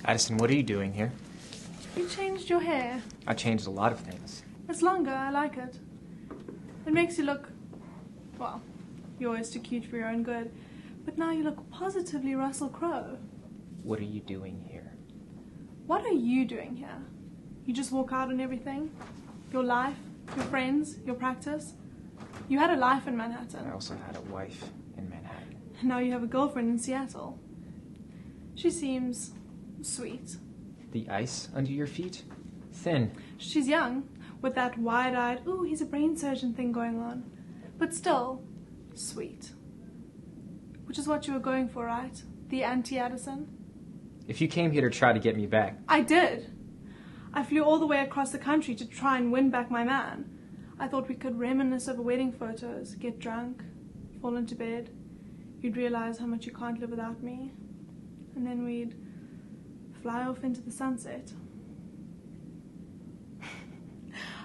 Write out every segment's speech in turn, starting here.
Addison, what are you doing here? You changed your hair. I changed a lot of things. It's longer, I like it. It makes you look, well, you're always too cute for your own good, but now you look positively Russell Crowe. What are you doing here? What are you doing here? You just walk out on everything? Your life, your friends, your practice? You had a life in Manhattan. I also had a wife in Manhattan. And now you have a girlfriend in Seattle. She seems sweet. The ice under your feet? Thin. She's young, with that wide-eyed, ooh, he's a brain surgeon thing going on. But still, sweet. Which is what you were going for, right? The anti-Addison? If you came here to try to get me back... I did. I flew all the way across the country to try and win back my man. I thought we could reminisce over wedding photos, get drunk, fall into bed. You'd realize how much you can't live without me. And then we'd fly off into the sunset.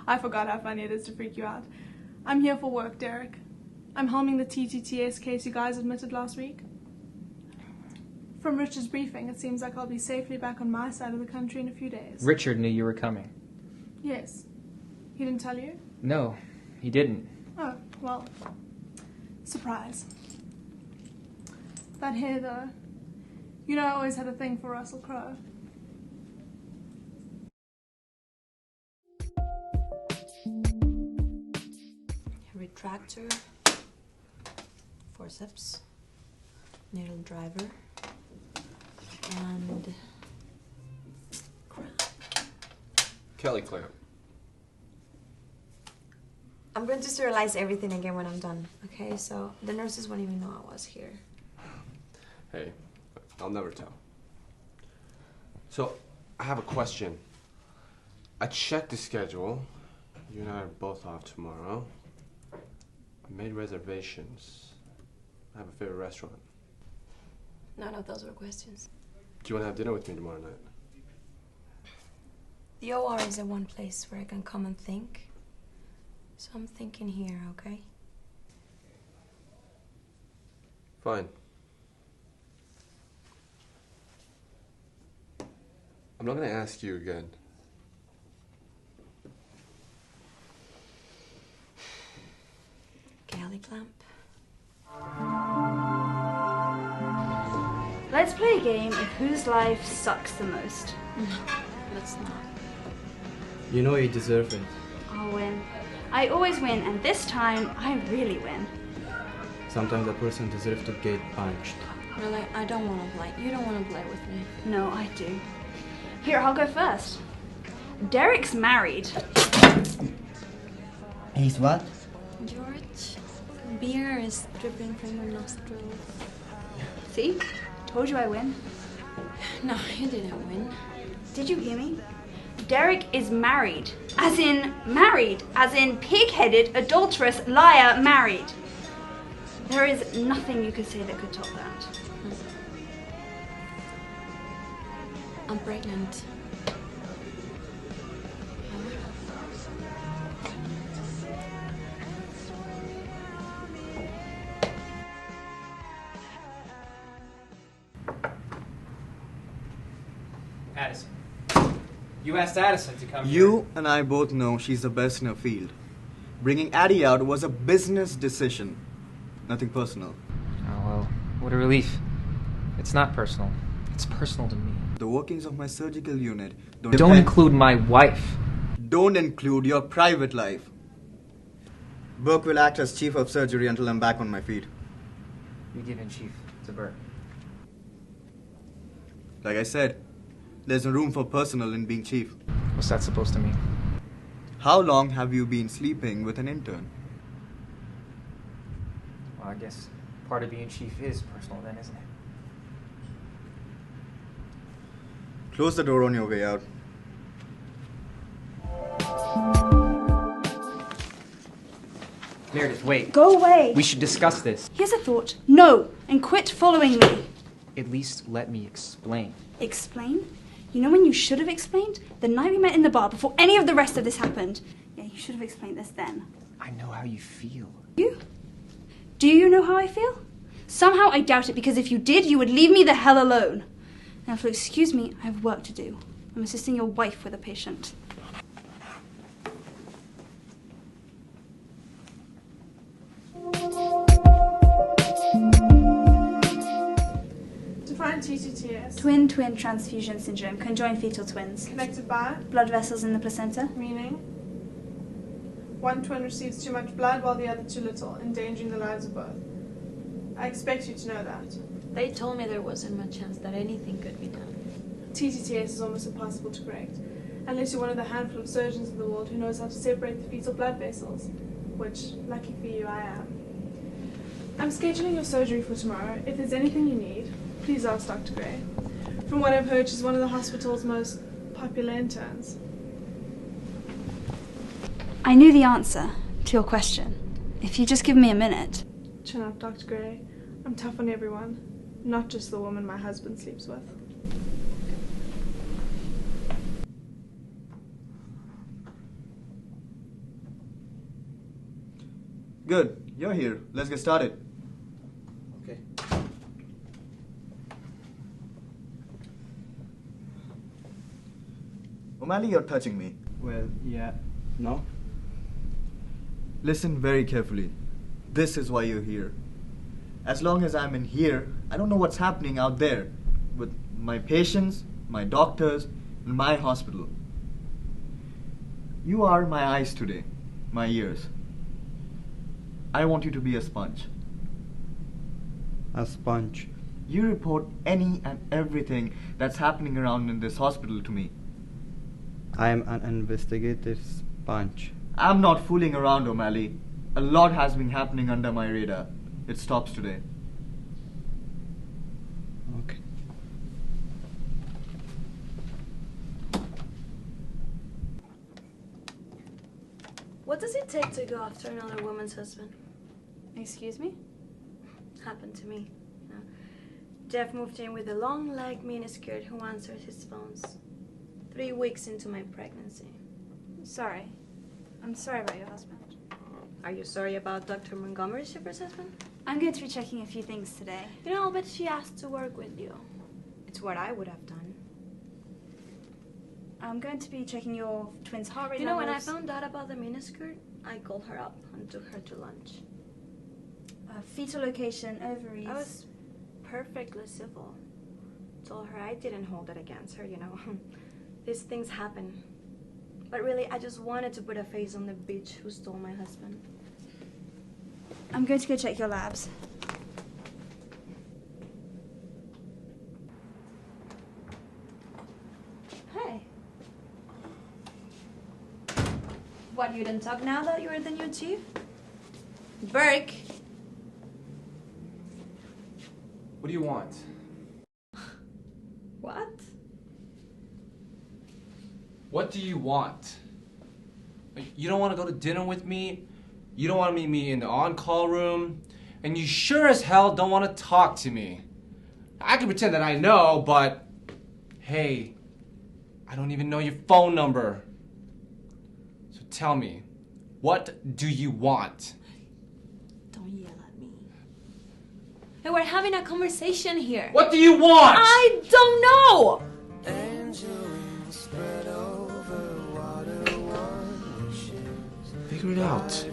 I forgot how funny it is to freak you out. I'm here for work, Derek. I'm helming the TTTS case you guys admitted last week. From Richard's briefing, it seems like I'll be safely back on my side of the country in a few days. Richard knew you were coming. Yes. He didn't tell you? No, he didn't. Oh, well, surprise. That hair, though. You know I always had a thing for Russell Crowe. Retractor, forceps, needle driver, and Kelly clamp. I'm going to sterilize everything again when I'm done, okay? So the nurses won't even know I was here. Hey, I'll never tell. So, I have a question. I checked the schedule. You and I are both off tomorrow. I made reservations. I have a favorite restaurant. None of those were questions. Do you want to have dinner with me tomorrow night? The OR is the one place where I can come and think. So I'm thinking here, okay? Fine. I'm not going to ask you again. Galley clamp. Let's play a game of whose life sucks the most. Let's not. You know you deserve it. I'll win. I always win, and this time, I really win. Sometimes a person deserves to get punched. Really, I don't want to play. You don't want to play with me. No, I do. Here, I'll go first. Derek's married. He's what? George, beer is dripping from your nostrils. See? Told you I win. No, you didn't win. Did you hear me? Derek is married. As in married. As in pig-headed, adulterous, liar, married. There is nothing you could say that could top that. I'm pregnant. Addison. You asked Addison to come here. You and I both know she's the best in her field. Bringing Addie out was a business decision. Nothing personal. Oh, well, what a relief. It's not personal. It's personal to me. The workings of my surgical unit Don't include my wife. Don't include your private life. Burke will act as chief of surgery until I'm back on my feet. You're giving chief to Burke. Like I said, there's no room for personal in being chief. What's that supposed to mean? How long have you been sleeping with an intern? Well, I guess part of being chief is personal then, isn't it? Close the door on your way out. Meredith, wait. Go away. We should discuss this. Here's a thought. No, and quit following me. At least let me explain. Explain? You know when you should have explained? The night we met in the bar before any of the rest of this happened. Yeah, you should have explained this then. I know how you feel. You? Do you know how I feel? Somehow I doubt it, because if you did, you would leave me the hell alone. Now, if you'll excuse me, I have work to do. I'm assisting your wife with a patient. Define TTTS. Twin-twin transfusion syndrome, conjoined fetal twins. Connected by? Blood vessels in the placenta. Meaning? One twin receives too much blood while the other too little, endangering the lives of both. I expect you to know that. They told me there wasn't much chance that anything could be done. TTTS is almost impossible to correct, unless you're one of the handful of surgeons in the world who knows how to separate the fetal blood vessels, which, lucky for you, I am. I'm scheduling your surgery for tomorrow. If there's anything you need, please ask Dr. Gray. From what I've heard, she's one of the hospital's most popular interns. I knew the answer to your question. If you just give me a minute. Chin up, Dr. Gray. I'm tough on everyone, not just the woman my husband sleeps with. Good, you're here. Let's get started. Okay. O'Malley, you're touching me. Well, yeah. No? Listen very carefully. This is why you're here. As long as I'm in here, I don't know what's happening out there with my patients, my doctors, and my hospital. You are my eyes today, my ears. I want you to be a sponge. A sponge. You report any and everything that's happening around in this hospital to me. I am an investigative sponge. I'm not fooling around, O'Malley. A lot has been happening under my radar. It stops today. Okay. What does it take to go after another woman's husband? Excuse me? Happened to me. You know. Jeff moved in with a long leg miniskirt who answered his phones 3 weeks into my pregnancy. Sorry. I'm sorry about your husband. Are you sorry about Dr. Montgomery Shipper's husband? I'm going to be checking a few things today. You know, I'll bet she asked to work with you. It's what I would have done. I'm going to be checking your twins' heart rate You know, when I levels. found out about the miniskirt, I called her up and took her to lunch. Fetal location, ovaries. I was perfectly civil. Told her I didn't hold it against her, you know. These things happen. But really, I just wanted to put a face on the bitch who stole my husband. I'm going to go check your labs. Hey. What, you didn't talk now that you're the new chief? Burke. What do you want? What? What do you want? You don't want to go to dinner with me? You don't want to meet me in the on-call room? And you sure as hell don't want to talk to me. I can pretend that I know, but hey, I don't even know your phone number. So tell me, what do you want? Don't yell at me. Hey, we're having a conversation here. What do you want? I don't know! Figure it out.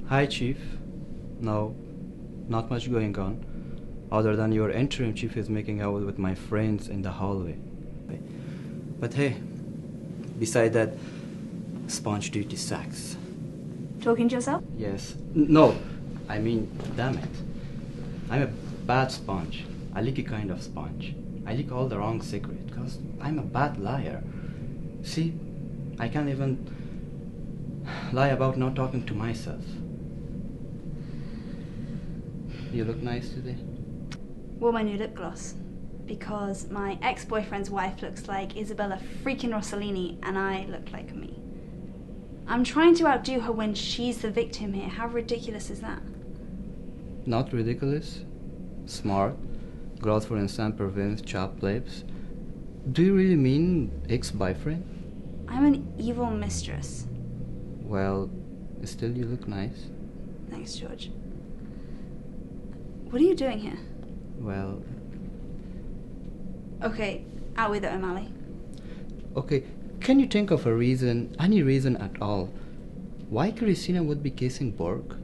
Hi, Chief. No, not much going on. Other than your interim chief is making out with my friends in the hallway. But hey, beside that, sponge duty sucks. Talking to yourself? Yes. No, I mean, damn it. I'm a bad sponge. A leaky kind of sponge. I leak all the wrong secret, because I'm a bad liar. See, I can't even lie about not talking to myself. You look nice today. Wore my new lip gloss because my ex-boyfriend's wife looks like Isabella freaking Rossellini and I look like me. I'm trying to outdo her when she's the victim here. How ridiculous is that? Not ridiculous. Smart. Girls, for instance, prevent chopped lips. Do you really mean ex-boyfriend? I'm an evil mistress. Well, still you look nice. Thanks, George. What are you doing here? Well, Okay, out with it, O'Malley. okay, can you think of a reason, any reason at all, why Christina would be kissing Borg?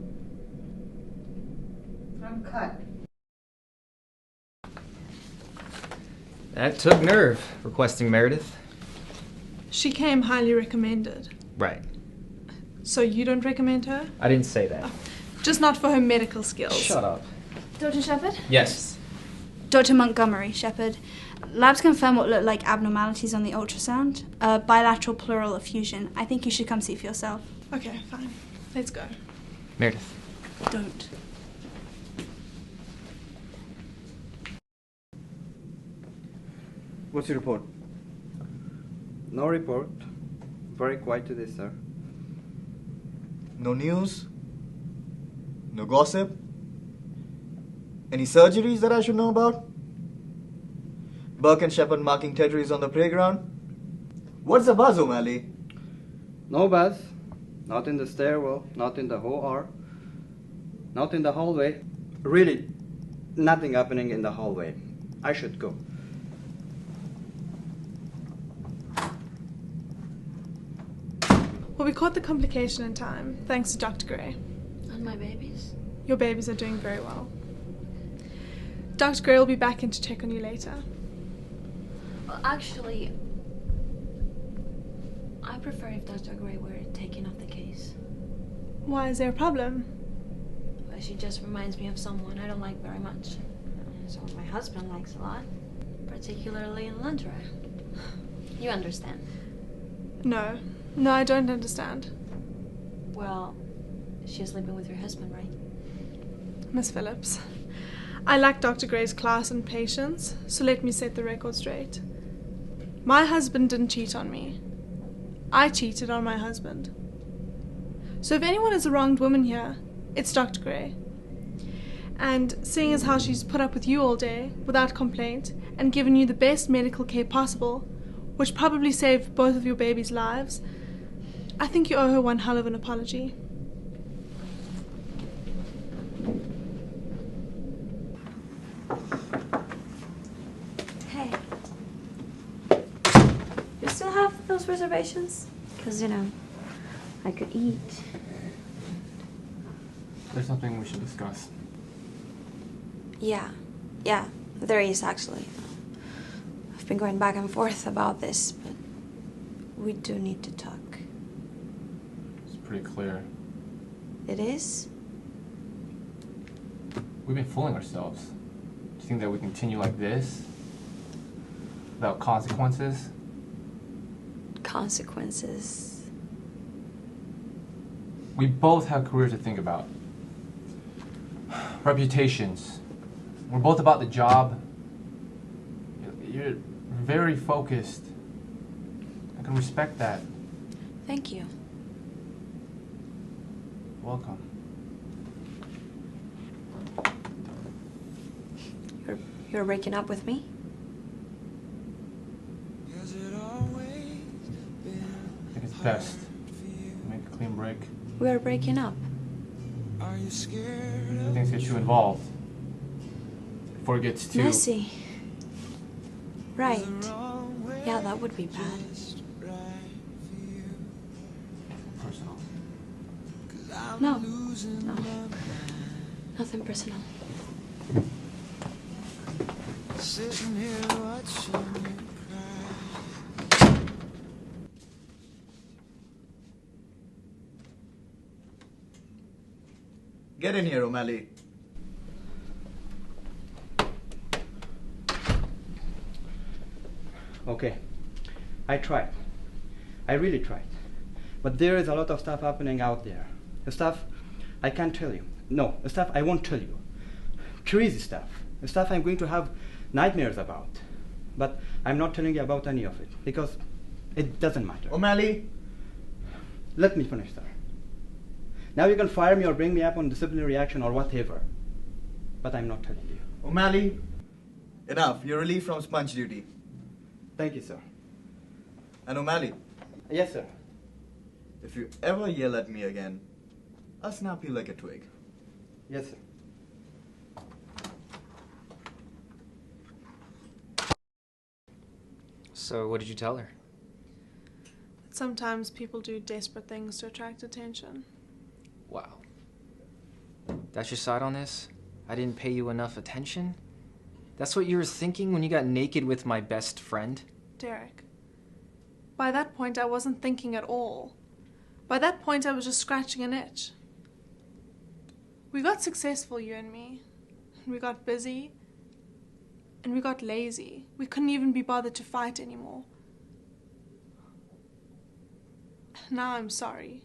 I'm cut. That took nerve, requesting Meredith. She came highly recommended. Right. So you don't recommend her? I didn't say that. Just not for her medical skills. Shut up. Dr. Shepherd? Yes. Dr. Montgomery, Shepherd. Labs confirm what look like abnormalities on the ultrasound. Bilateral pleural effusion. I think you should come see for yourself. Okay, fine. Let's go. Meredith. Don't. What's your report? No report. Very quiet today, sir. No news? No gossip? Any surgeries that I should know about? Burke and Shepard marking territories on the playground? What's the buzz, O'Malley? No buzz. Not in the stairwell, not in the OR, not in the hallway. Really, nothing happening in the hallway. I should go. Well, we caught the complication in time, thanks to Dr. Gray. And my babies? Your babies are doing very well. Dr. Gray will be back in to check on you later. Well, actually, I prefer if Dr. Gray were taking off the case. Why, is there a problem? Well, she just reminds me of someone I don't like very much. Someone my husband likes a lot, particularly in lingerie. You understand? No. No, I don't understand. Well, she's sleeping with your husband, right? Miss Phillips, I lack Dr. Gray's class and patience, so let me set the record straight. My husband didn't cheat on me. I cheated on my husband. So if anyone is a wronged woman here, it's Dr. Gray. And seeing as how she's put up with you all day, without complaint, and given you the best medical care possible, which probably saved both of your babies' lives, I think you owe her one hell of an apology. Hey. You still have those reservations? Because, you know, I could eat. There's something we should discuss. Yeah, there is actually. I've been going back and forth about this, but we do need to talk. It's pretty clear. It is? We've been fooling ourselves. Do you think that we continue like this? Without consequences? Consequences. We both have careers to think about. Reputations. We're both about the job. You're very focused. I can respect that. Thank you. Welcome. You're breaking up with me? I think it's best. Make a clean break. We are breaking up. Things get too involved. Before it gets too... Messy. Right. Yeah, that would be bad. personal. No. Nothing personal. Sitting here watching you cry. Get in here, O'Malley. Okay, I tried. I really tried. But there is a lot of stuff happening out there. The stuff I can't tell you. No, the stuff I won't tell you. Crazy stuff. The stuff I'm going to have nightmares about. But I'm not telling you about any of it because it doesn't matter. O'Malley? Let me finish, sir. Now you can fire me or bring me up on disciplinary action or whatever. But I'm not telling you. O'Malley? Enough. You're relieved from sponge duty. Thank you, sir. And O'Malley, Yes, sir. if you ever yell at me again, I'll snap you like a twig. Yes, sir. So, what did you tell her? Sometimes people do desperate things to attract attention. Wow. That's your side on this? I didn't pay you enough attention? That's what you were thinking when you got naked with my best friend? Derek, by that point I wasn't thinking at all. By that point I was just scratching an itch. We got successful, you and me. We got busy. And we got lazy. We couldn't even be bothered to fight anymore. Now I'm sorry.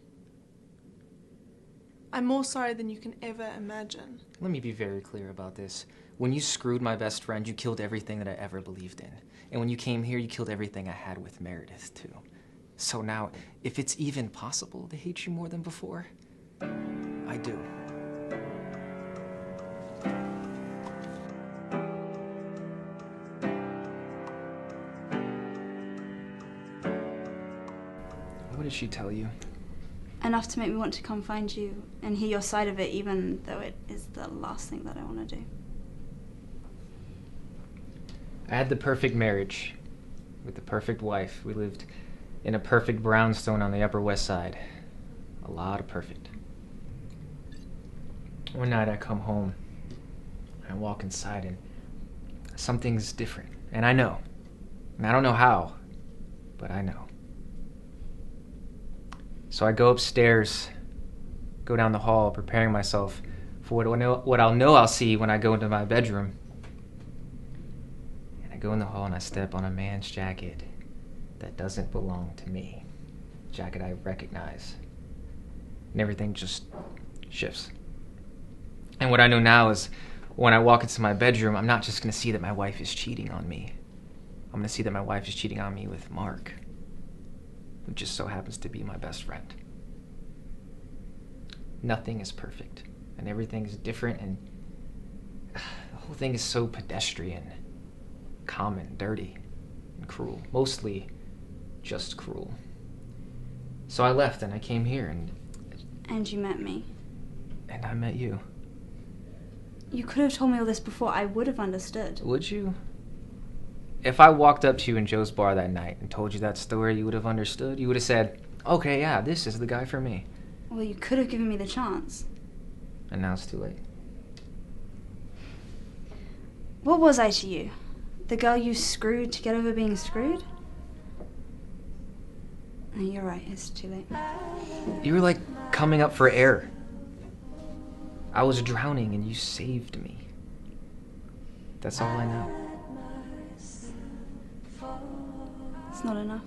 I'm more sorry than you can ever imagine. Let me be very clear about this. When you screwed my best friend, you killed everything that I ever believed in. And when you came here, you killed everything I had with Meredith, too. So now, if it's even possible to hate you more than before, I do. What did she tell you? Enough to make me want to come find you and hear your side of it, even though it is the last thing that I want to do. I had the perfect marriage with the perfect wife. We lived in a perfect brownstone on the Upper West Side. A lot of perfect. One night I come home, I walk inside and something's different. And I know. And I don't know how, but I know. So I go upstairs, go down the hall, preparing myself for what I'll know I'll see when I go into my bedroom. And I go in the hall and I step on a man's jacket that doesn't belong to me. A jacket I recognize. And everything just shifts. And what I know now is when I walk into my bedroom, I'm not just going to see that my wife is cheating on me. I'm going to see that my wife is cheating on me with Mark, who just so happens to be my best friend. Nothing is perfect, and everything is different, and the whole thing is so pedestrian, common, dirty, and cruel. Mostly just cruel. So I left, and I came here, And you met me. and I met you. You could have told me all this before. I would have understood. Would you? If I walked up to you in Joe's bar that night and told you that story, you would have understood? You would have said, okay, yeah, this is the guy for me. Well, you could have given me the chance. And now it's too late. What was I to you? The girl you screwed to get over being screwed? No, you're right, it's too late. You were like coming up for air. I was drowning and you saved me. That's all I know. It's not enough.